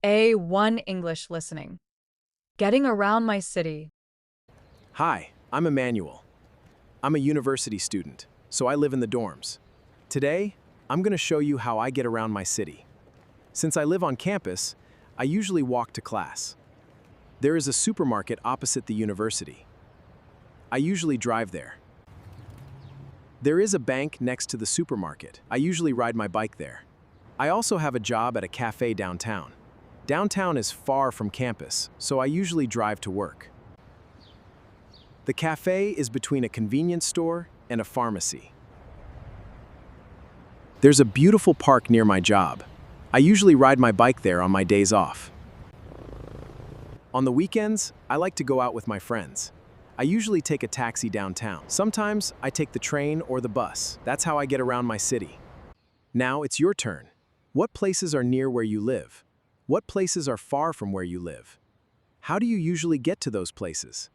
A1 English listening. Getting around my city. Hi, I'm Emmanuel. I'm a university student, so I live in the dorms. Today, I'm going to show you how I get around my city. Since I live on campus, I usually walk to class. There is a supermarket opposite the university. I usually drive there. There is a bank next to the supermarket. I usually ride my bike there. I also have a job at a cafe downtown. Downtown is far from campus, so I usually drive to work. The cafe is between a convenience store and a pharmacy. There's a beautiful park near my job. I usually ride my bike there on my days off. On the weekends, I like to go out with my friends. I usually take a taxi downtown. Sometimes I take the train or the bus. That's how I get around my city. Now it's your turn. What places are near where you live? What places are far from where you live? How do you usually get to those places?